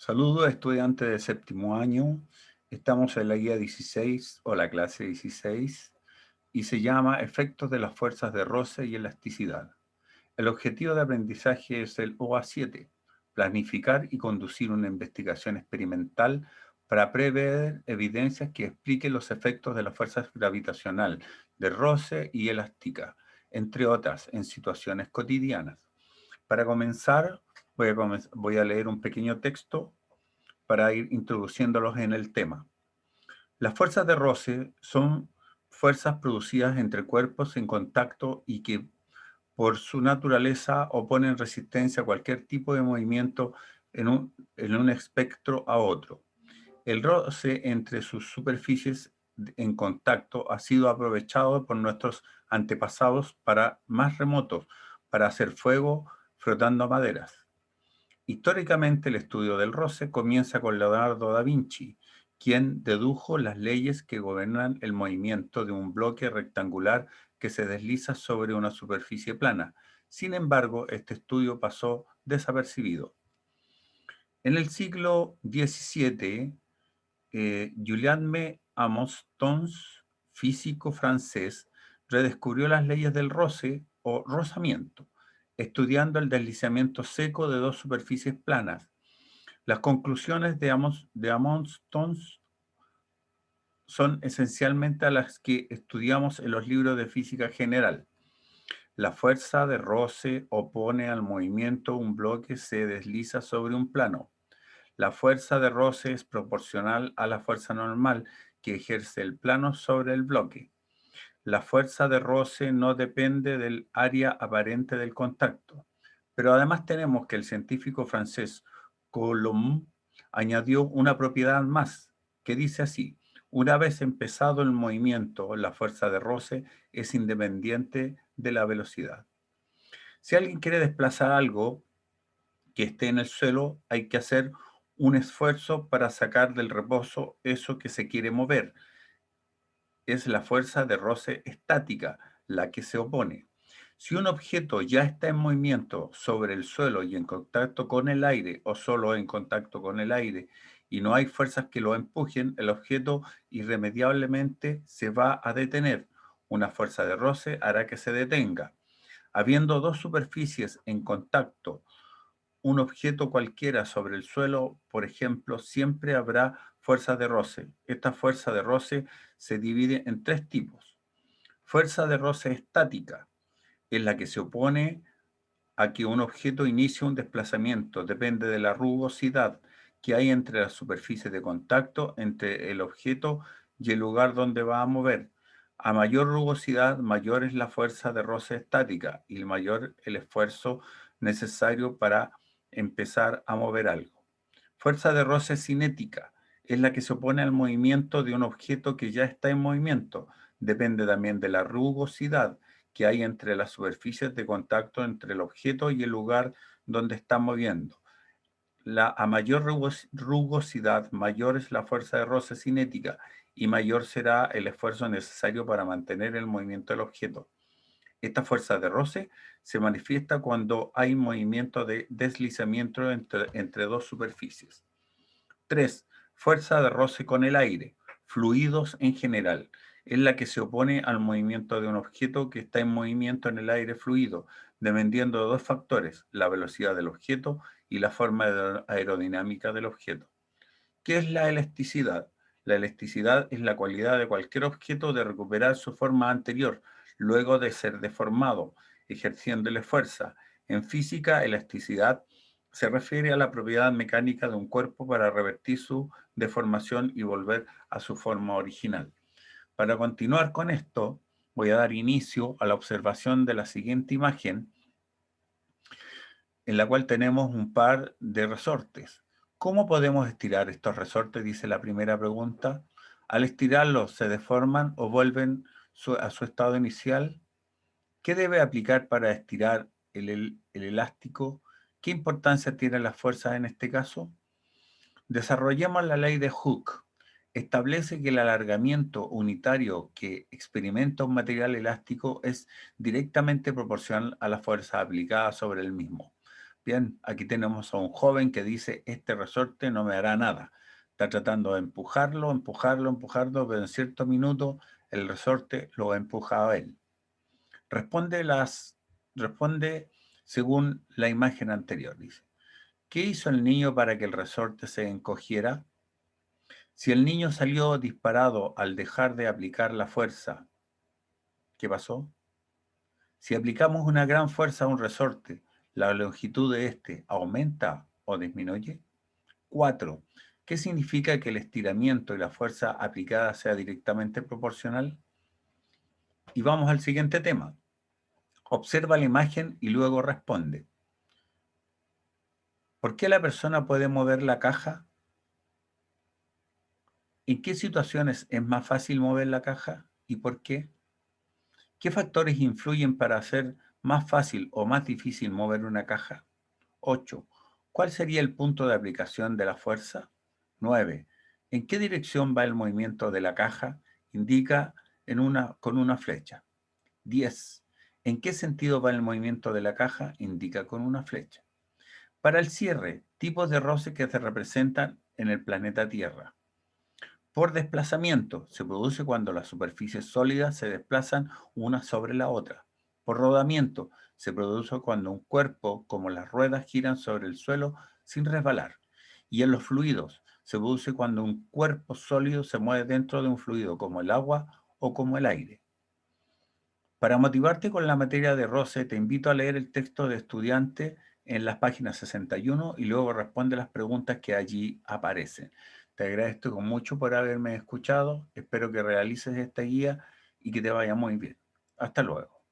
Saludos, estudiantes de séptimo año. Estamos en la guía 16 o la clase 16 y se llama Efectos de las fuerzas de roce y elasticidad. El objetivo de aprendizaje es el OA7, planificar y conducir una investigación experimental para prever evidencias que expliquen los efectos de las fuerzas gravitacional, de roce y elástica, entre otras, en situaciones cotidianas. Para comenzar, voy a leer un pequeño texto para ir introduciéndolos en el tema. Las fuerzas de roce son fuerzas producidas entre cuerpos en contacto y que por su naturaleza oponen resistencia a cualquier tipo de movimiento en un espectro a otro. El roce entre sus superficies en contacto ha sido aprovechado por nuestros antepasados para más remotos, para hacer fuego frotando maderas. Históricamente, el estudio del roce comienza con Leonardo da Vinci, quien dedujo las leyes que gobernan el movimiento de un bloque rectangular que se desliza sobre una superficie plana. Sin embargo, este estudio pasó desapercibido. En el siglo XVII, Guillaume Amos-Tons, físico francés, redescubrió las leyes del roce o rozamiento, estudiando el deslizamiento seco de dos superficies planas. Las conclusiones de Amos-Tons son esencialmente a las que estudiamos en los libros de física general. La fuerza de roce opone al movimiento un bloque se desliza sobre un plano. La fuerza de roce es proporcional a la fuerza normal que ejerce el plano sobre el bloque. La fuerza de roce no depende del área aparente del contacto. Pero además tenemos que el científico francés Coulomb añadió una propiedad más, que dice así: una vez empezado el movimiento, la fuerza de roce es independiente de la velocidad. Si alguien quiere desplazar algo que esté en el suelo, hay que hacer un esfuerzo para sacar del reposo eso que se quiere mover. Es la fuerza de roce estática la que se opone. Si un objeto ya está en movimiento sobre el suelo y en contacto con el aire o solo en contacto con el aire y no hay fuerzas que lo empujen, el objeto irremediablemente se va a detener. Una fuerza de roce hará que se detenga. Habiendo dos superficies en contacto, un objeto cualquiera sobre el suelo, por ejemplo, siempre habrá fuerza de roce. Esta fuerza de roce se divide en tres tipos. Fuerza de roce estática, es la que se opone a que un objeto inicie un desplazamiento. Depende de la rugosidad que hay entre las superficies de contacto entre el objeto y el lugar donde va a mover. A mayor rugosidad, mayor es la fuerza de roce estática y mayor el esfuerzo necesario para empezar a mover algo. Fuerza de roce cinética es la que se opone al movimiento de un objeto que ya está en movimiento. Depende también de la rugosidad que hay entre las superficies de contacto entre el objeto y el lugar donde está moviendo. A mayor rugosidad, mayor es la fuerza de roce cinética y mayor será el esfuerzo necesario para mantener el movimiento del objeto. Esta fuerza de roce se manifiesta cuando hay movimiento de deslizamiento entre dos superficies. 3. Fuerza de roce con el aire. Fluidos en general. Es la que se opone al movimiento de un objeto que está en movimiento en el aire fluido, dependiendo de dos factores: la velocidad del objeto y la forma aerodinámica del objeto. ¿Qué es la elasticidad? La elasticidad es la cualidad de cualquier objeto de recuperar su forma anterior, luego de ser deformado, ejerciéndole fuerza. En física, elasticidad se refiere a la propiedad mecánica de un cuerpo para revertir su deformación y volver a su forma original. Para continuar con esto, voy a dar inicio a la observación de la siguiente imagen, en la cual tenemos un par de resortes. ¿Cómo podemos estirar estos resortes? Dice la primera pregunta. Al estirarlos, ¿se deforman o vuelven a su estado inicial? ¿Qué debe aplicar para estirar el elástico? ¿Qué importancia tienen las fuerzas en este caso? Desarrollemos la ley de Hooke. Establece que el alargamiento unitario que experimenta un material elástico es directamente proporcional a la fuerza aplicada sobre el mismo. Bien, aquí tenemos a un joven que dice, este resorte no me hará nada. Está tratando de empujarlo, empujarlo, empujarlo, pero en cierto minuto el resorte lo empuja a él. Responde, responde según la imagen anterior, dice. ¿Qué hizo el niño para que el resorte se encogiera? Si el niño salió disparado al dejar de aplicar la fuerza, ¿qué pasó? Si aplicamos una gran fuerza a un resorte, ¿la longitud de este aumenta o disminuye? 4. ¿Qué significa que el estiramiento y la fuerza aplicada sea directamente proporcional? Y vamos al siguiente tema. Observa la imagen y luego responde. ¿Por qué la persona puede mover la caja? ¿En qué situaciones es más fácil mover la caja y por qué? ¿Qué factores influyen para hacer más fácil o más difícil mover una caja? 8. ¿Cuál sería el punto de aplicación de la fuerza? 9. ¿En qué dirección va el movimiento de la caja? Indica con una flecha. 10. ¿En qué sentido va el movimiento de la caja? Indica con una flecha. Para el cierre, tipos de roce que se representan en el planeta Tierra. Por desplazamiento, se produce cuando las superficies sólidas se desplazan una sobre la otra. Por rodamiento, se produce cuando un cuerpo, como las ruedas, giran sobre el suelo sin resbalar. Y en los fluidos, se produce cuando un cuerpo sólido se mueve dentro de un fluido, como el agua o como el aire. Para motivarte con la materia de roce, te invito a leer el texto de estudiante en las páginas 61 y luego responde las preguntas que allí aparecen. Te agradezco mucho por haberme escuchado. Espero que realices esta guía y que te vaya muy bien. Hasta luego.